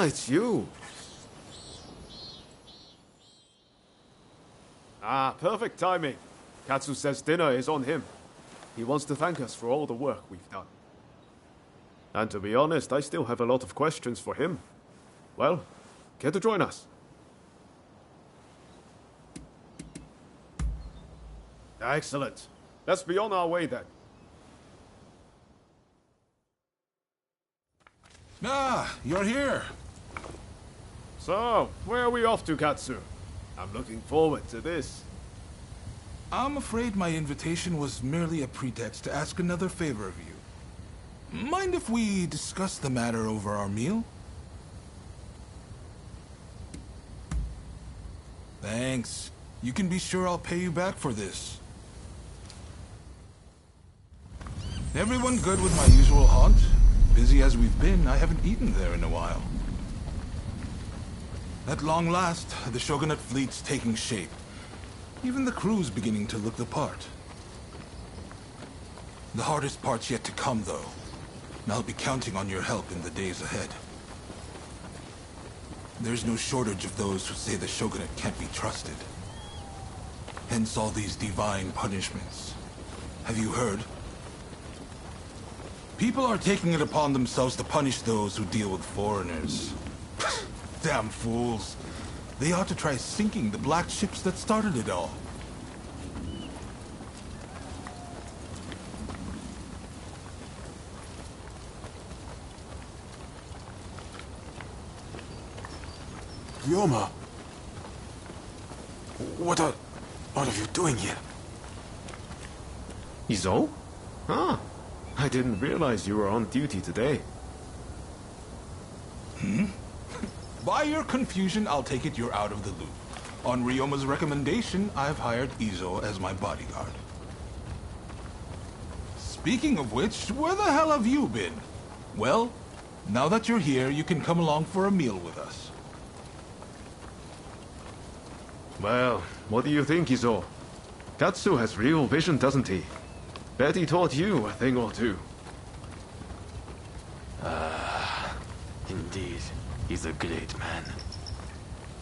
Ah, it's you. Ah, perfect timing. Katsu says dinner is on him. He wants to thank us for all the work we've done. And to be honest, I still have a lot of questions for him. Well, care to join us? Excellent. Let's be on our way then. Ah, you're here. So, where are we off to, Katsu? I'm looking forward to this. I'm afraid my invitation was merely a pretext to ask another favor of you. Mind if we discuss the matter over our meal? Thanks. You can be sure I'll pay you back for this. Everyone good with my usual haunt? Busy as we've been, I haven't eaten there in a while. At long last, the Shogunate fleet's taking shape. Even the crew's beginning to look the part. The hardest part's yet to come, though. And I'll be counting on your help in the days ahead. There's no shortage of those who say the Shogunate can't be trusted. Hence all these divine punishments. Have you heard? People are taking it upon themselves to punish those who deal with foreigners. Damn fools. They ought to try sinking the black ships that started it all. Ryoma! What are you doing here? Izo? Ah, I didn't realize you were on duty today. By your confusion, I'll take it you're out of the loop. On Ryoma's recommendation, I've hired Izo as my bodyguard. Speaking of which, where the hell have you been? Well, now that you're here, you can come along for a meal with us. Well, what do you think, Izo? Katsu has real vision, doesn't he? Bet he taught you a thing or two. Indeed, he's a great man.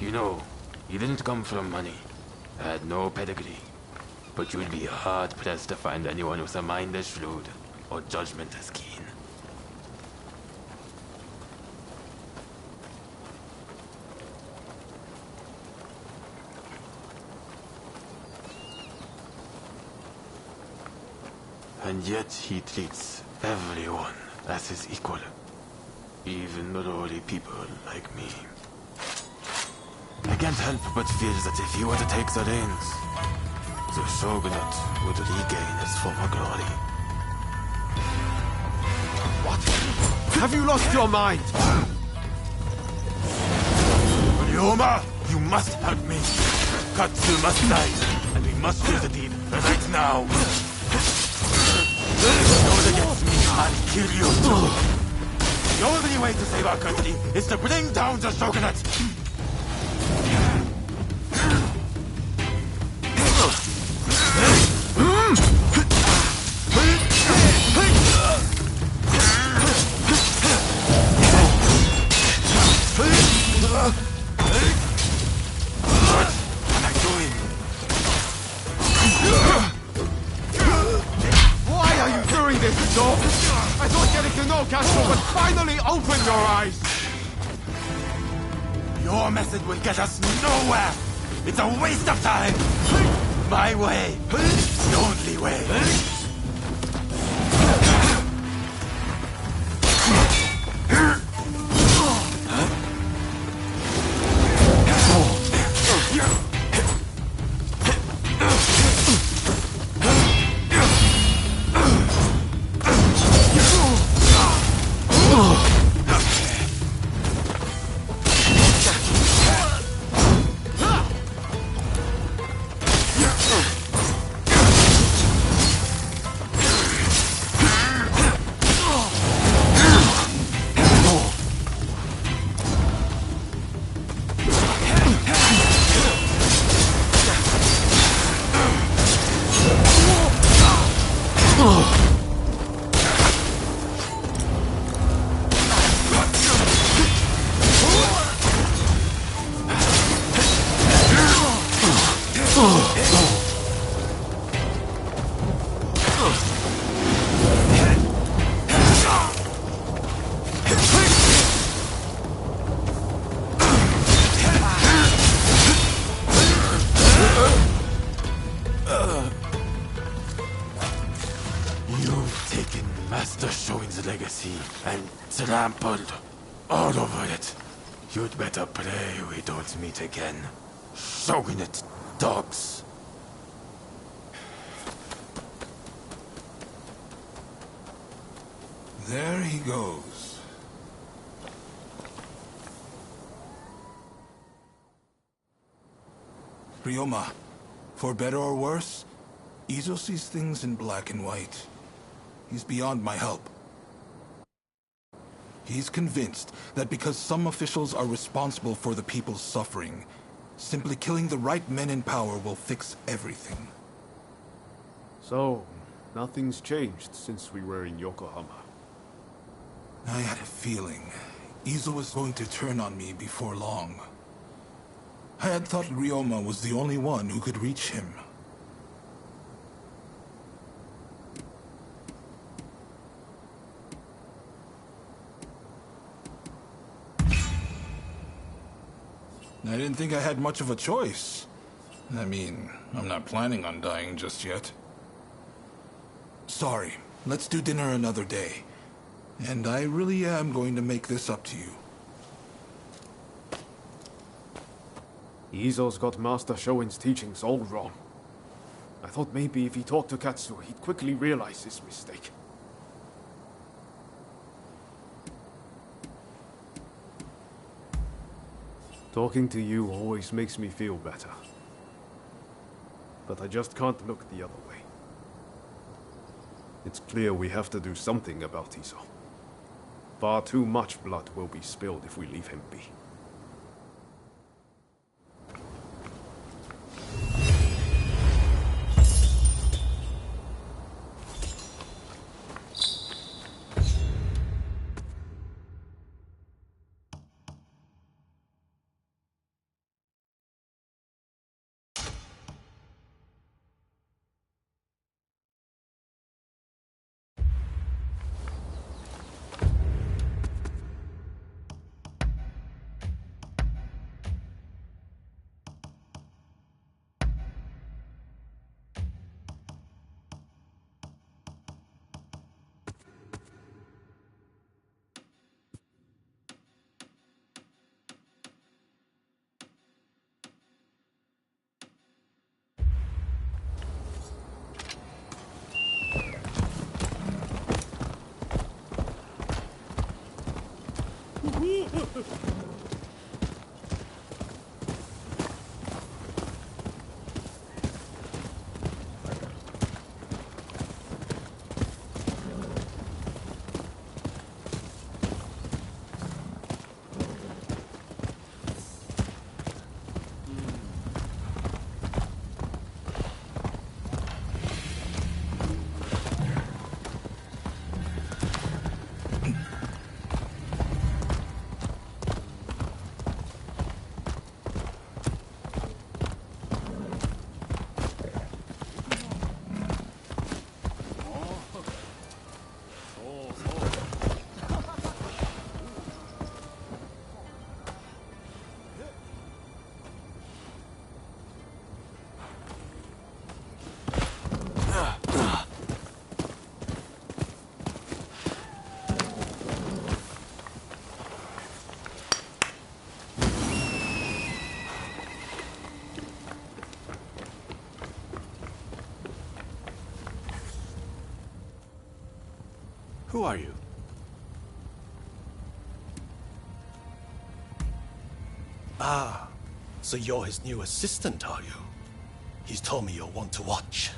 You know, he didn't come from money, had no pedigree, but you'd be hard-pressed to find anyone with a mind as shrewd or judgment as keen. And yet he treats everyone as his equal. Even the lowly people like me. I can't help but feel that if he were to take the reins, the Shogunate would regain its former glory. What? Have you lost your mind? Ryoma! You must help me! Katsu must die, and we must do the deed right now! Goes against me, I'll kill you too! The only way to save our country is to bring down the Shogunate! What am I doing? Why are you doing this, Izo? I thought getting to know Katsu would finally open your eyes! Your method will get us nowhere! It's a waste of time! My way! The only way! You've taken Master Shoin's legacy and trampled all over it. You'd better pray we don't meet again. Shogunate dogs. There he goes. Ryoma, for better or worse, Izo sees things in black and white. He's beyond my help. He's convinced that because some officials are responsible for the people's suffering, simply killing the right men in power will fix everything. So, nothing's changed since we were in Yokohama. I had a feeling Izo was going to turn on me before long. I had thought Ryoma was the only one who could reach him. I didn't think I had much of a choice. I mean, I'm not planning on dying just yet. Sorry, let's do dinner another day. And I really am going to make this up to you. Izo's got Master Shoin's teachings all wrong. I thought maybe if he talked to Katsu, he'd quickly realize his mistake. Talking to you always makes me feel better. But I just can't look the other way. It's clear we have to do something about Izo. Far too much blood will be spilled if we leave him be. Who are you? Ah, so you're his new assistant, are you? He's told me you're one to watch.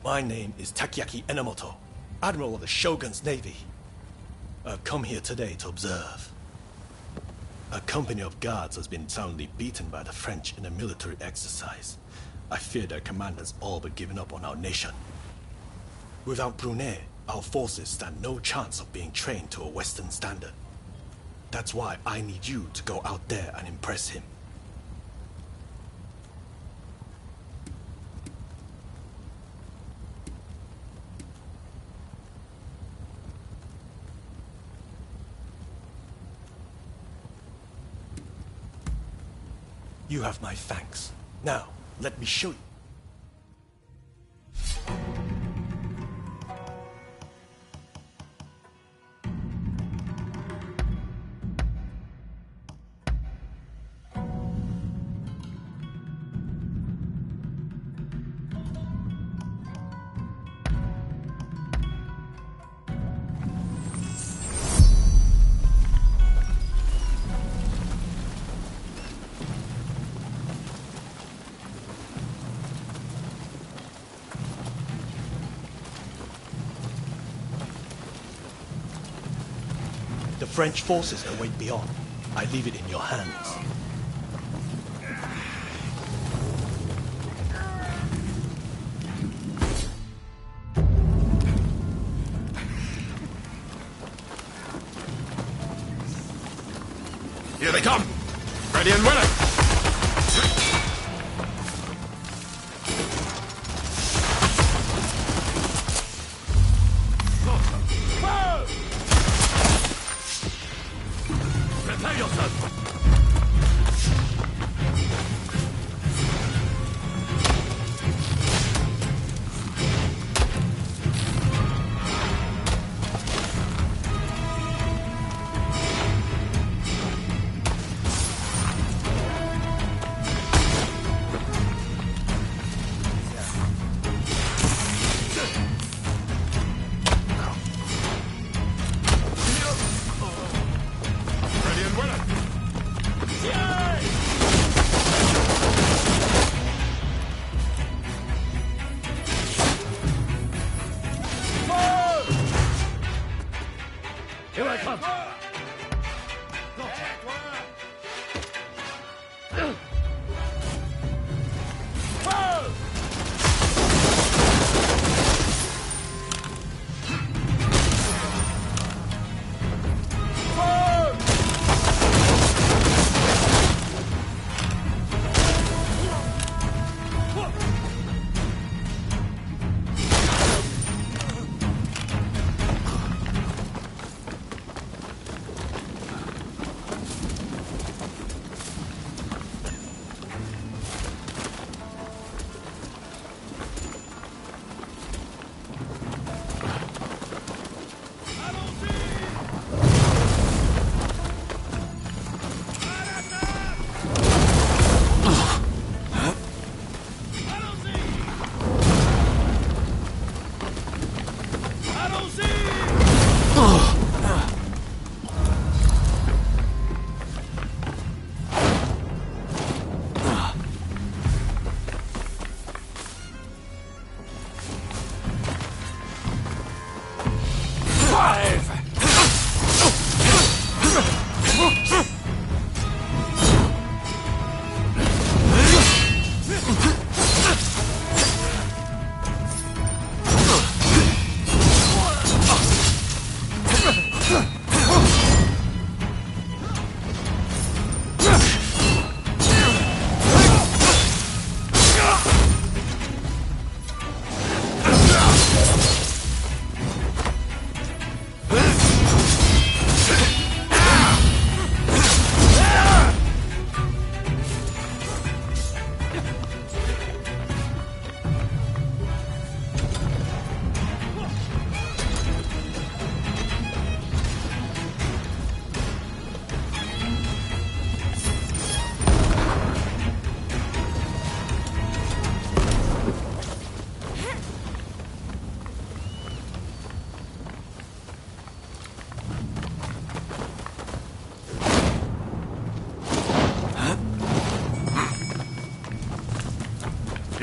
My name is Takiaki Enomoto, Admiral of the Shogun's Navy. I've come here today to observe. A company of guards has been soundly beaten by the French in a military exercise. I fear their commanders all but given up on our nation. Without Brunei, our forces stand no chance of being trained to a Western standard. That's why I need you to go out there and impress him. You have my thanks. Now, let me show you. The French forces await beyond. I leave it in your hands. Here they come! Ready and willing! Prepare yourself! Here I come!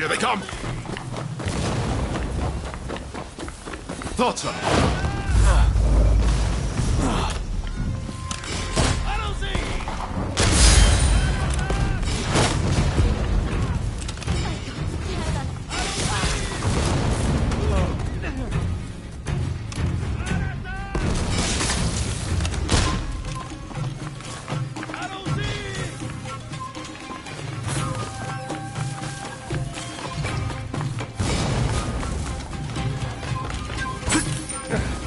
Here they come! Thought so! Yeah.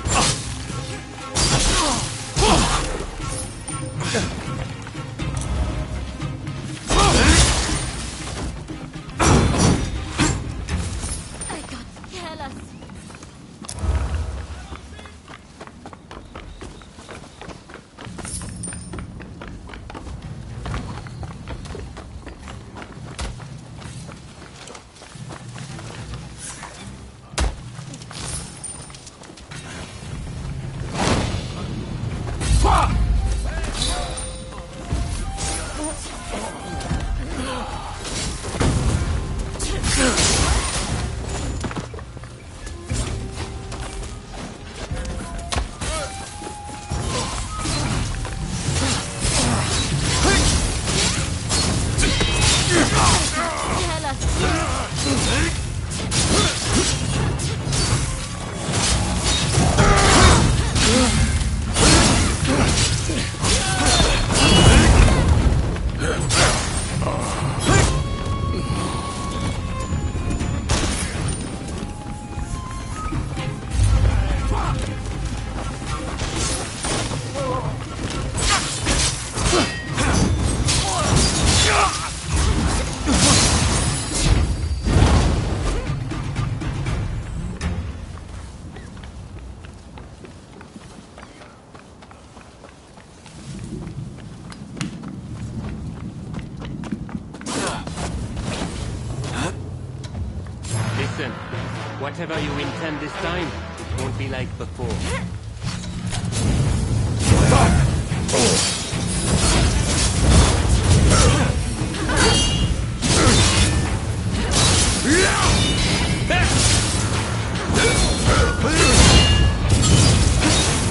Whatever you intend this time, it won't be like before.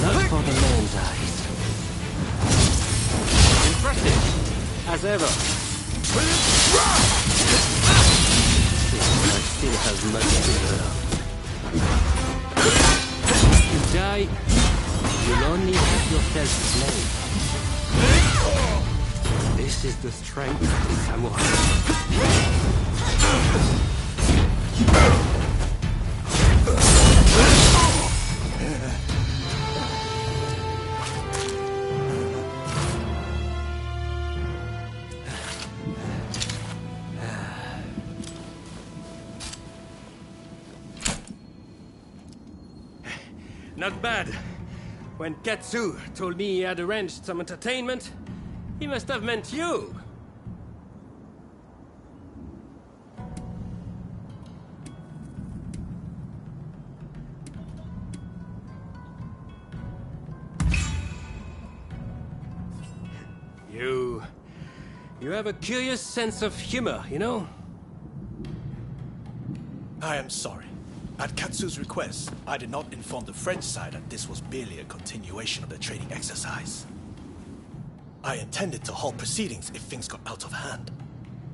Not for the man's eyes. Impressive, as ever. I still have much to learn. To die, you'll only have yourself slain. This is the strength of the samurai. Not bad. When Katsu told me he had arranged some entertainment, he must have meant you. You have a curious sense of humor, you know? I am sorry. At Katsu's request, I did not inform the French side that this was merely a continuation of the training exercise. I intended to halt proceedings if things got out of hand.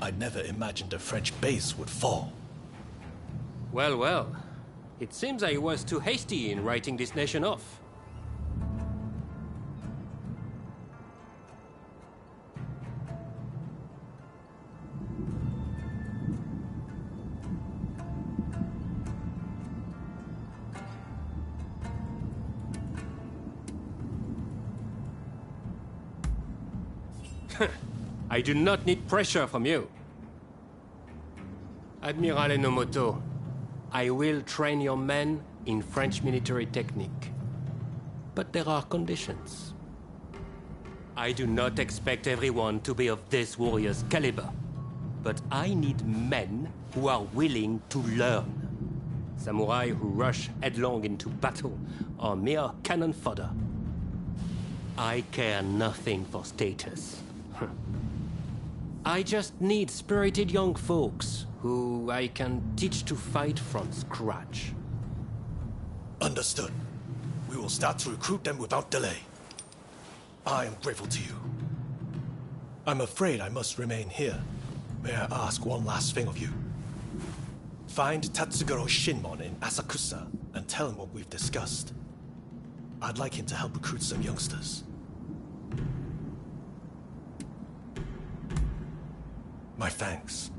I never imagined the French base would fall. Well, well. It seems I was too hasty in writing this nation off. I do not need pressure from you. Admiral Enomoto, I will train your men in French military technique. But there are conditions. I do not expect everyone to be of this warrior's caliber. But I need men who are willing to learn. Samurai who rush headlong into battle are mere cannon fodder. I care nothing for status. I just need spirited young folks who I can teach to fight from scratch. Understood. We will start to recruit them without delay. I am grateful to you. I'm afraid I must remain here. May I ask one last thing of you? Find Tatsugoro Shinmon in Asakusa and tell him what we've discussed. I'd like him to help recruit some youngsters. My thanks.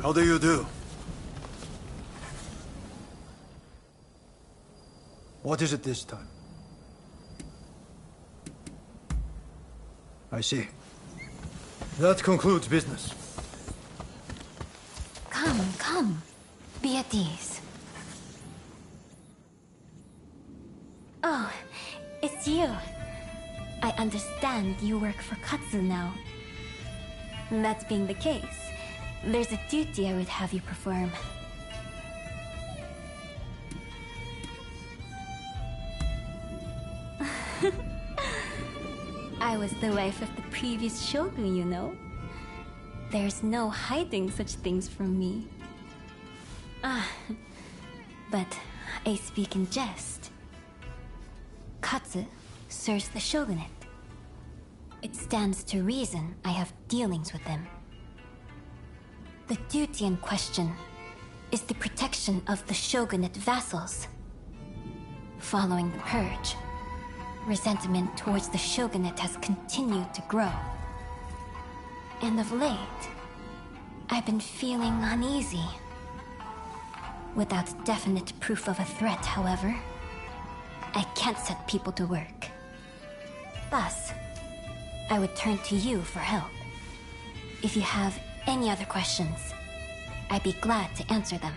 How do you do? What is it this time? I see. That concludes business. Come, come. Be at ease. Oh, it's you. I understand you work for Katsu now. That being the case, there's a duty I would have you perform. I was the wife of the previous shogun, you know. There's no hiding such things from me. But I speak in jest. Katsu serves the shogunate. It stands to reason I have dealings with them. The duty in question is the protection of the shogunate vassals. Following the purge, resentment towards the shogunate has continued to grow. And of late, I've been feeling uneasy. Without definite proof of a threat, however, I can't set people to work. Thus, I would turn to you for help. If you have any other questions, I'd be glad to answer them.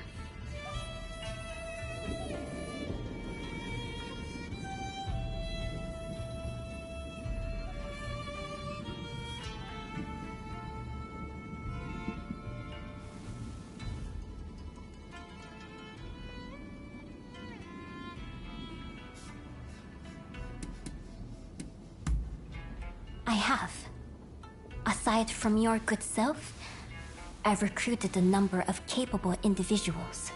I have. Aside from your good self, I've recruited a number of capable individuals.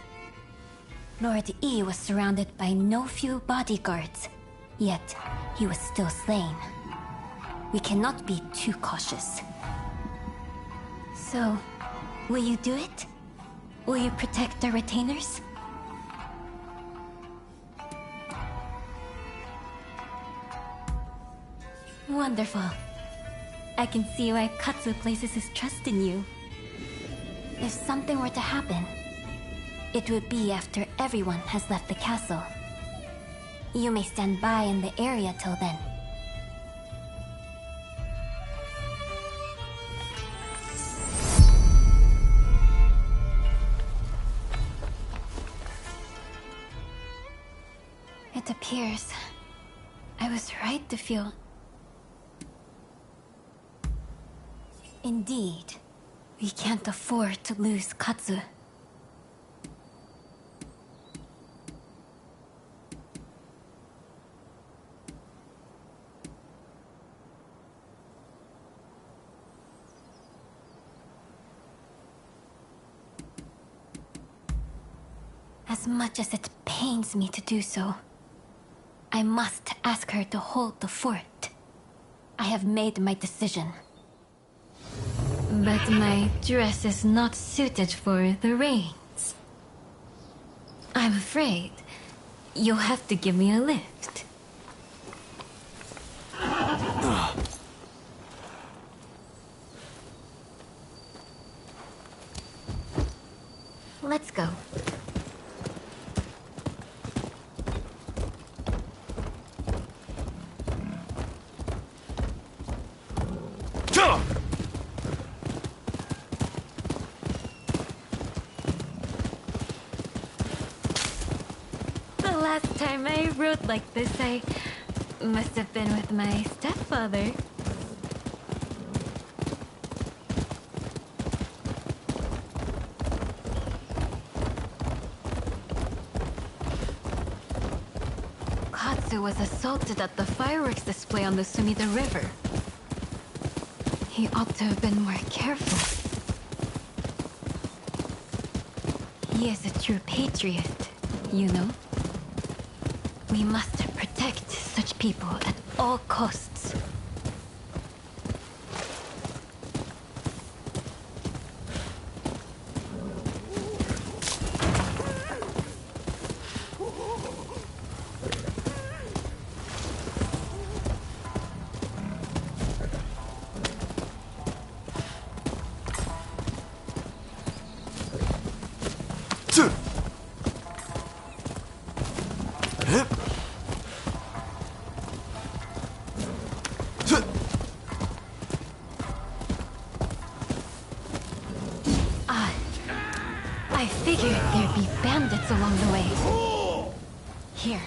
Lord Yi was surrounded by no few bodyguards, yet he was still slain. We cannot be too cautious. So, will you do it? Will you protect our retainers? Wonderful. I can see why Katsu places his trust in you. If something were to happen, it would be after everyone has left the castle. You may stand by in the area till then. It appears I was right to feel... Indeed, we can't afford to lose Katsu. As much as it pains me to do so, I must ask her to hold the fort. I have made my decision. But my dress is not suited for the rains. I'm afraid you'll have to give me a lift. Let's go. Last time I rode like this, I must have been with my stepfather. Katsu was assaulted at the fireworks display on the Sumida River. He ought to have been more careful. He is a true patriot, you know? We must protect such people at all costs. I figured there'd be bandits along the way. Here,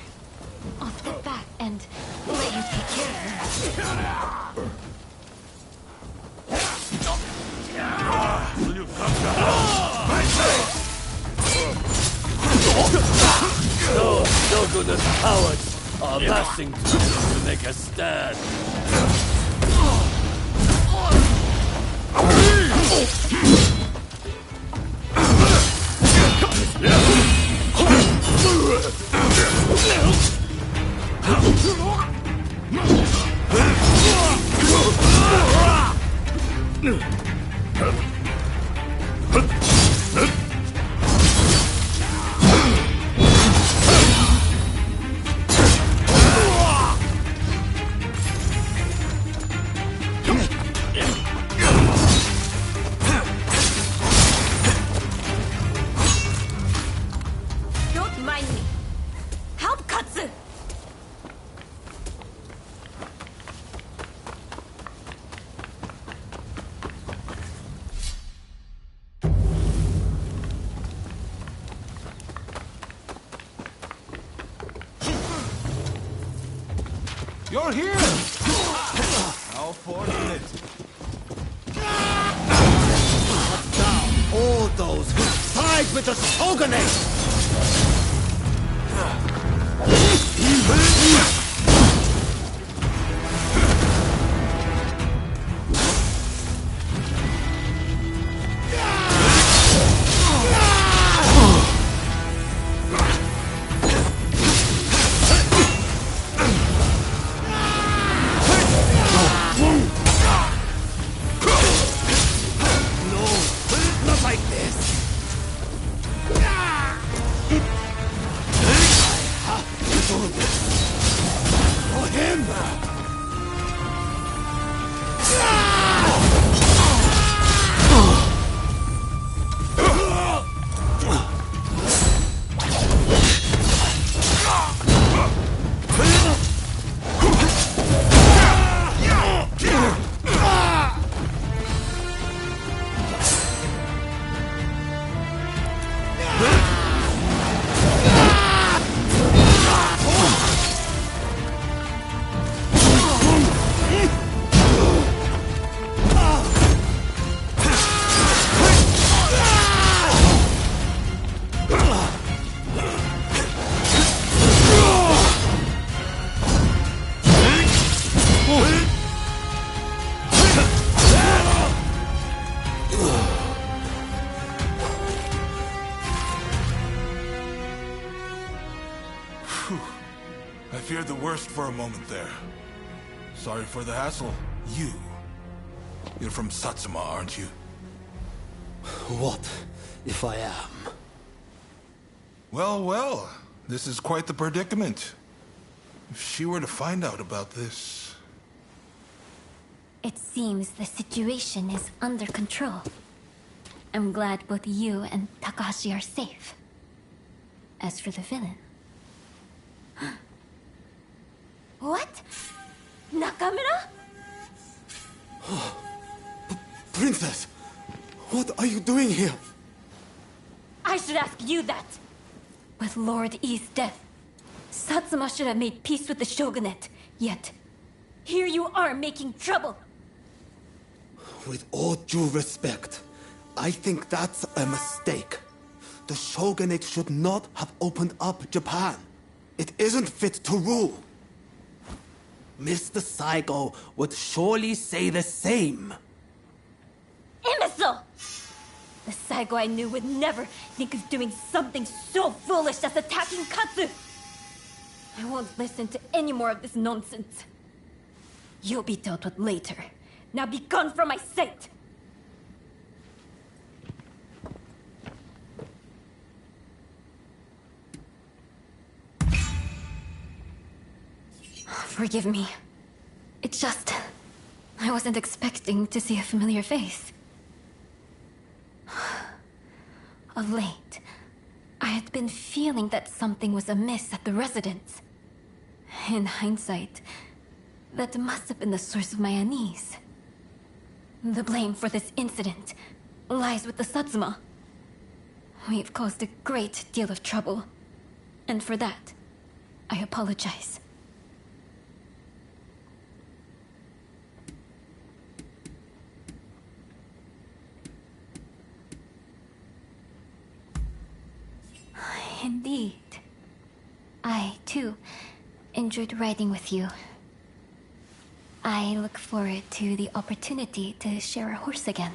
I'll step back and let you take care of her. Will you come down? Those shogunist cowards are amassing to make a stand. Don't mind me. Help Katsu! You're here! How fortunate. All those who side with the shogunate! No, not like this. For him! I feared the worst for a moment there. Sorry for the hassle. You're from Satsuma, aren't you? What if I am? Well, well. This is quite the predicament. If she were to find out about this... It seems the situation is under control. I'm glad both you and Takahashi are safe. As for the villain... What? Nakamura? Princess! What are you doing here? I should ask you that. With Lord E's death, Satsuma should have made peace with the shogunate. Yet, here you are making trouble. With all due respect, I think that's a mistake. The shogunate should not have opened up Japan. It isn't fit to rule. Mr. Saigo would surely say the same. Imbecile! The Saigo I knew would never think of doing something so foolish as attacking Katsu. I won't listen to any more of this nonsense. You'll be dealt with later. Now be gone from my sight! Forgive me. It's just... I wasn't expecting to see a familiar face. Of late, I had been feeling that something was amiss at the residence. In hindsight, that must have been the source of my unease. The blame for this incident lies with the Satsuma. We've caused a great deal of trouble, and for that, I apologize. Indeed. I, too, enjoyed riding with you. I look forward to the opportunity to share a horse again.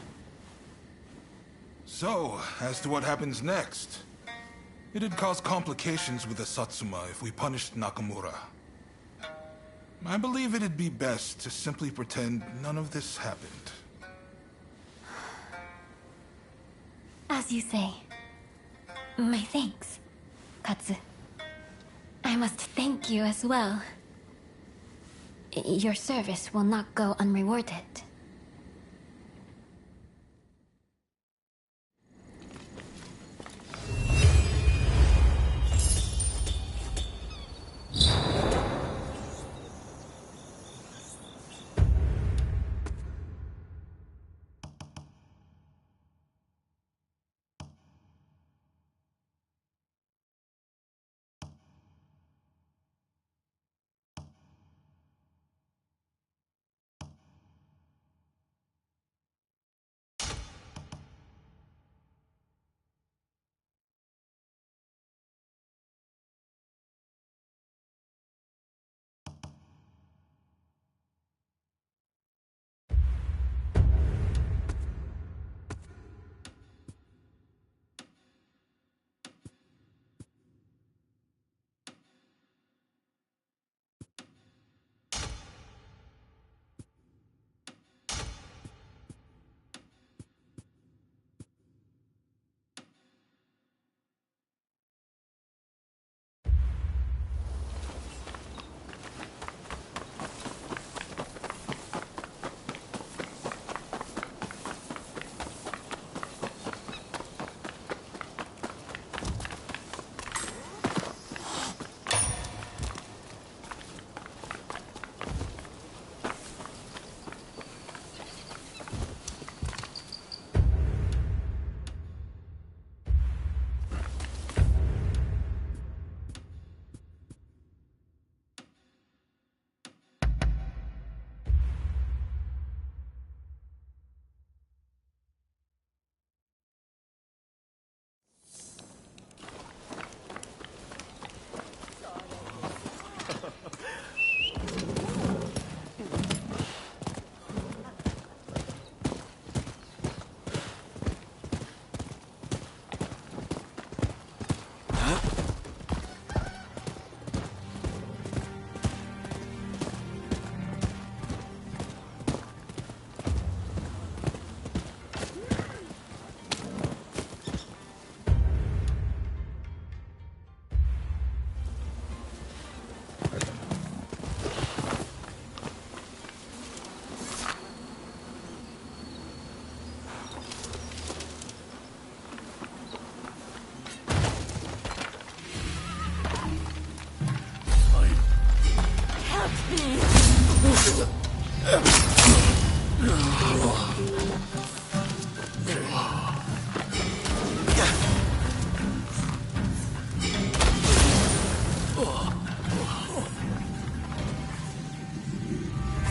So, as to what happens next. It'd cause complications with the Satsuma if we punished Nakamura. I believe it'd be best to simply pretend none of this happened. As you say. My thanks, Katsu. I must thank you as well. Your service will not go unrewarded.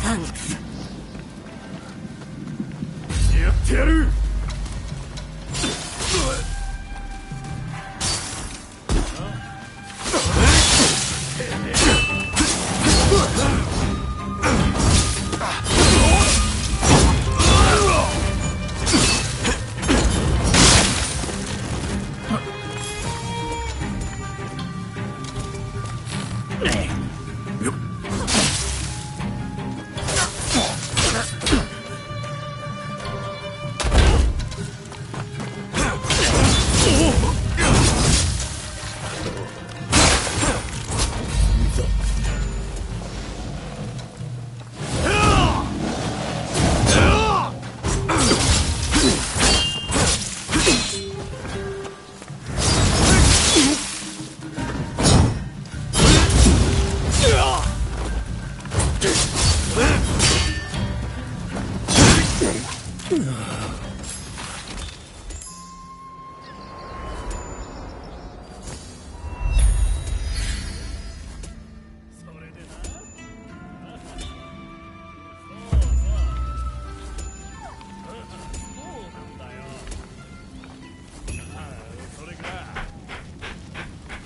Thanks. やってやる。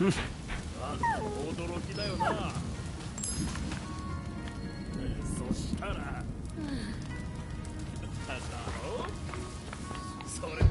驚きだよな。そしたらだろそれ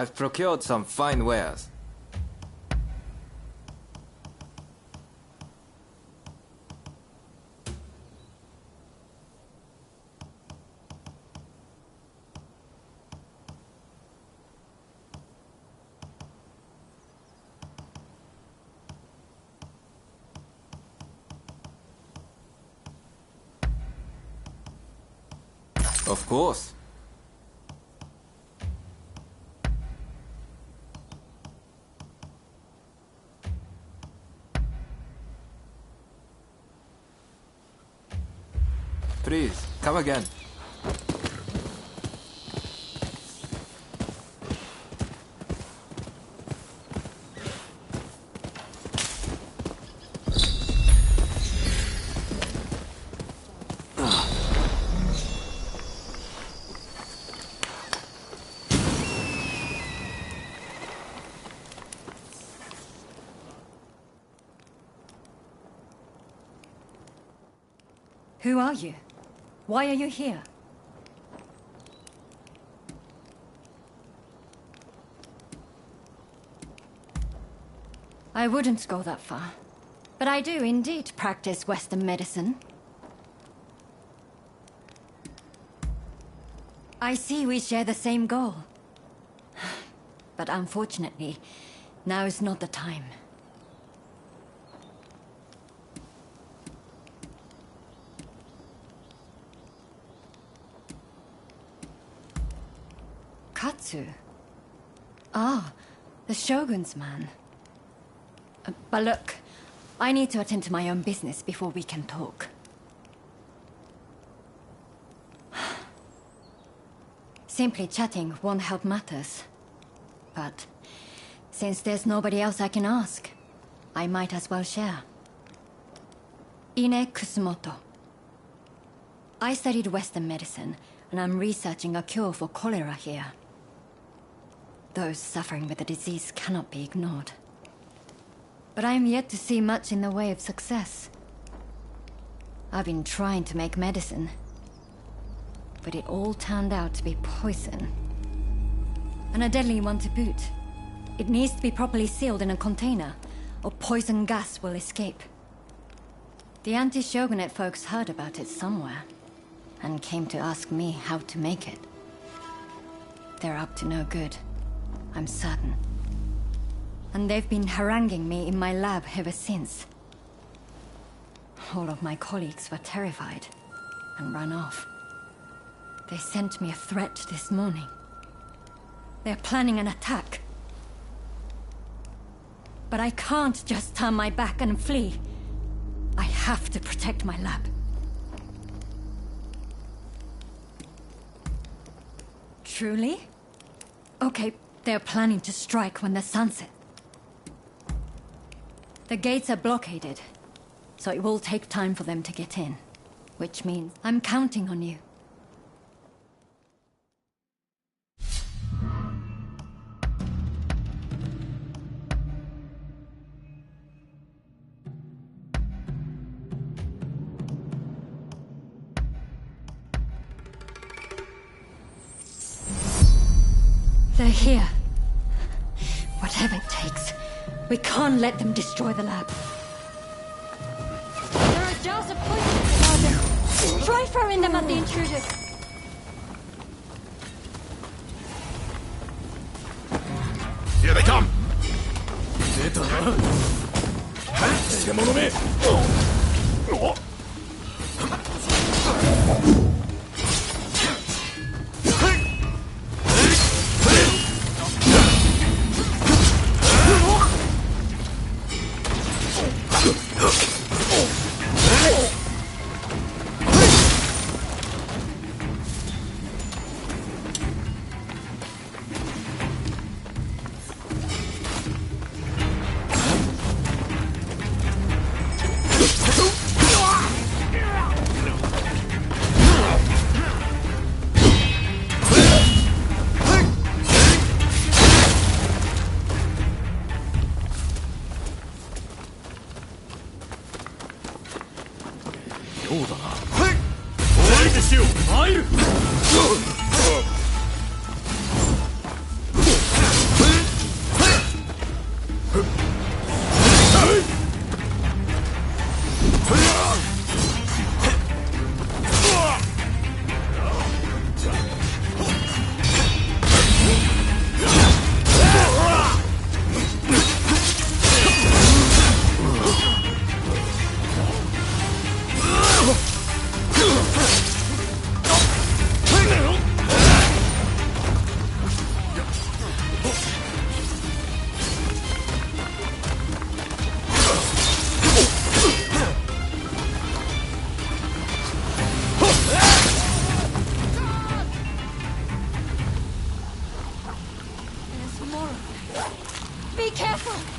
I've procured some fine wares. Of course. Please, come again. Who are you? Why are you here? I wouldn't go that far. But I do indeed practice Western medicine. I see we share the same goal. But unfortunately, now is not the time. Katsu? Ah, the Shogun's man. But look, I need to attend to my own business before we can talk. Simply chatting won't help matters. But since there's nobody else I can ask, I might as well share. Ine Kusumoto. I studied Western medicine, and I'm researching a cure for cholera here. Those suffering with the disease cannot be ignored. But I am yet to see much in the way of success. I've been trying to make medicine, but it all turned out to be poison. And a deadly one to boot. It needs to be properly sealed in a container, or poison gas will escape. The anti-shogunate folks heard about it somewhere, and came to ask me how to make it. They're up to no good, I'm certain. And they've been haranguing me in my lab ever since. All of my colleagues were terrified and ran off. They sent me a threat this morning. They're planning an attack. But I can't just turn my back and flee. I have to protect my lab. Truly? Okay, they're planning to strike when the sun sets. The gates are blockaded, so it will take time for them to get in. Which means I'm counting on you. They're here. Whatever it takes. We can't let them destroy the lab. There are jars of poison in the garden. Try throwing them at the intruders. Here they come! careful!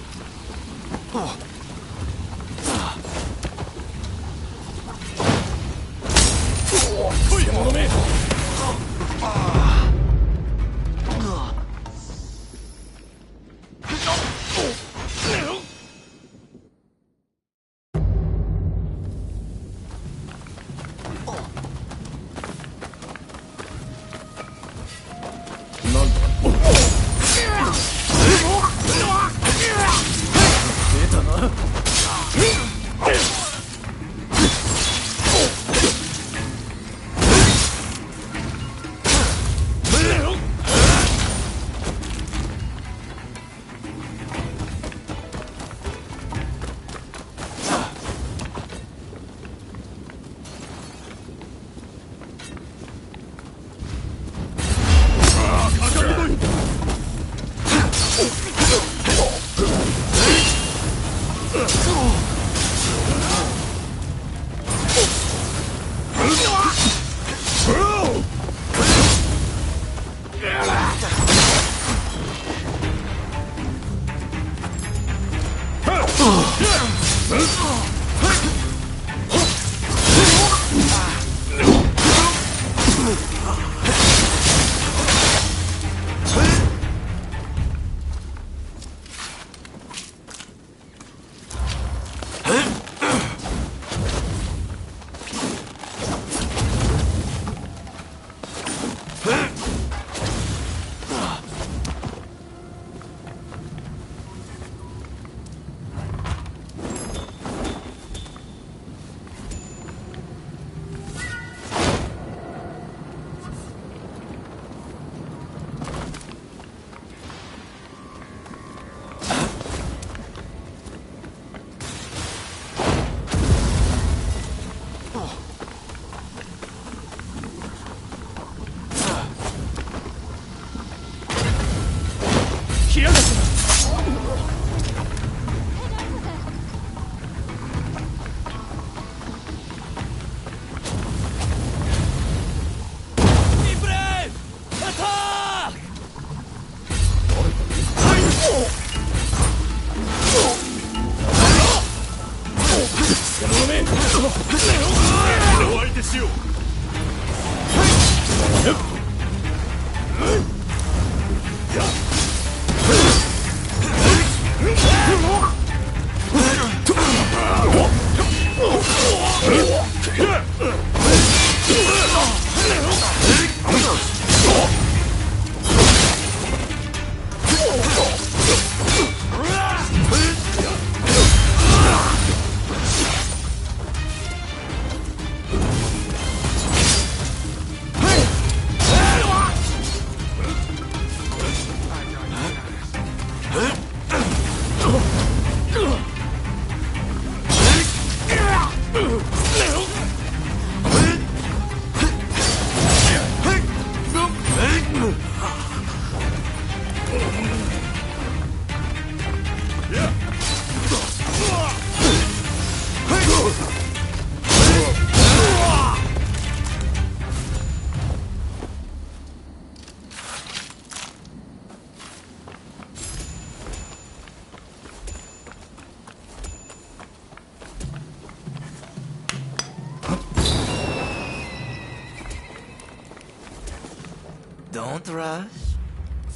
Don't rush.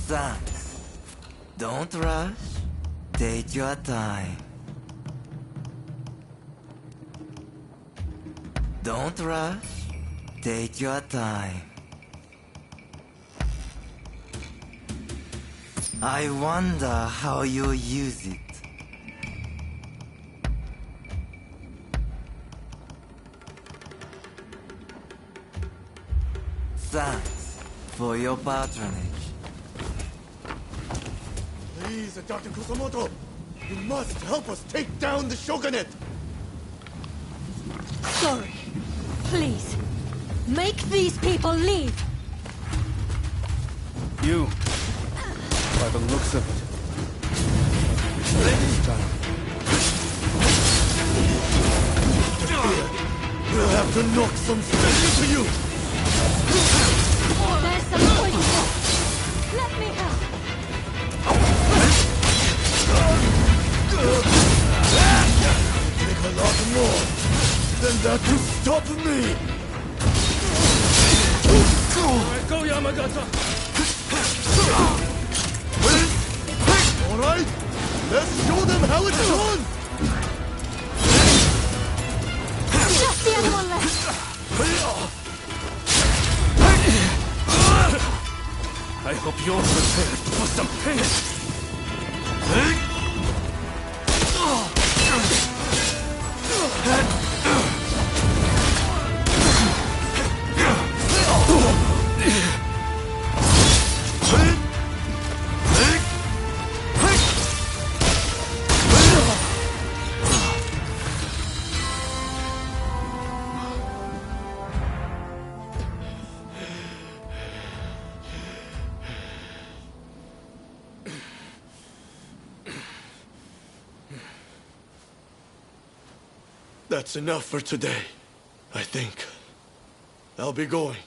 Thanks. Don't rush. Take your time. Don't rush. Take your time. I wonder how you use it. Thanks for your patronage. Please, Dr. Kusamoto, you must help us take down the shogunate! Sorry. Please, make these people leave! You, by the looks of it, we'll have to knock some sense into you! There's some poison. Let me help! than that to stop me! Go, Yamagata! Alright, let's show them how it's done! Just the other one left. I hope you're prepared for some pain. That's enough for today, I think. I'll be going.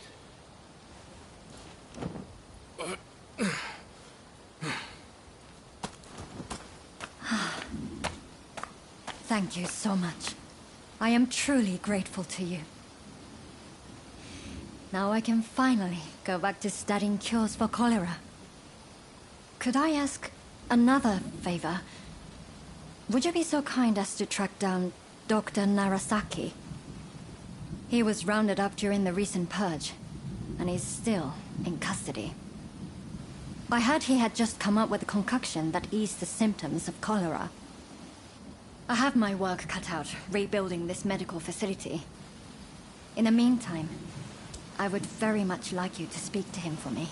Thank you so much. I am truly grateful to you. Now I can finally go back to studying cures for cholera. Could I ask another favor? Would you be so kind as to track down Dr. Narasaki? He was rounded up during the recent purge, and he's still in custody. I heard he had just come up with a concoction that eased the symptoms of cholera. I have my work cut out rebuilding this medical facility. In the meantime, I would very much like you to speak to him for me.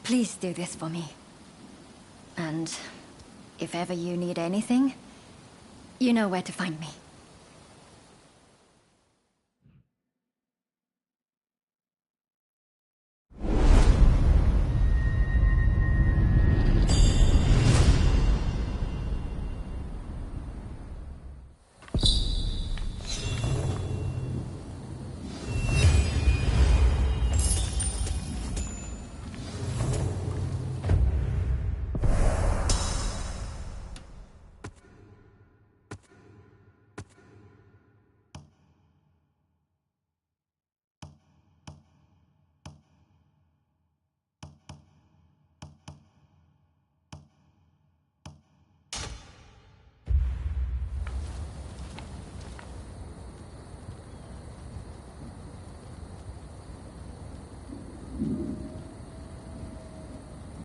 Please do this for me. And if ever you need anything, you know where to find me.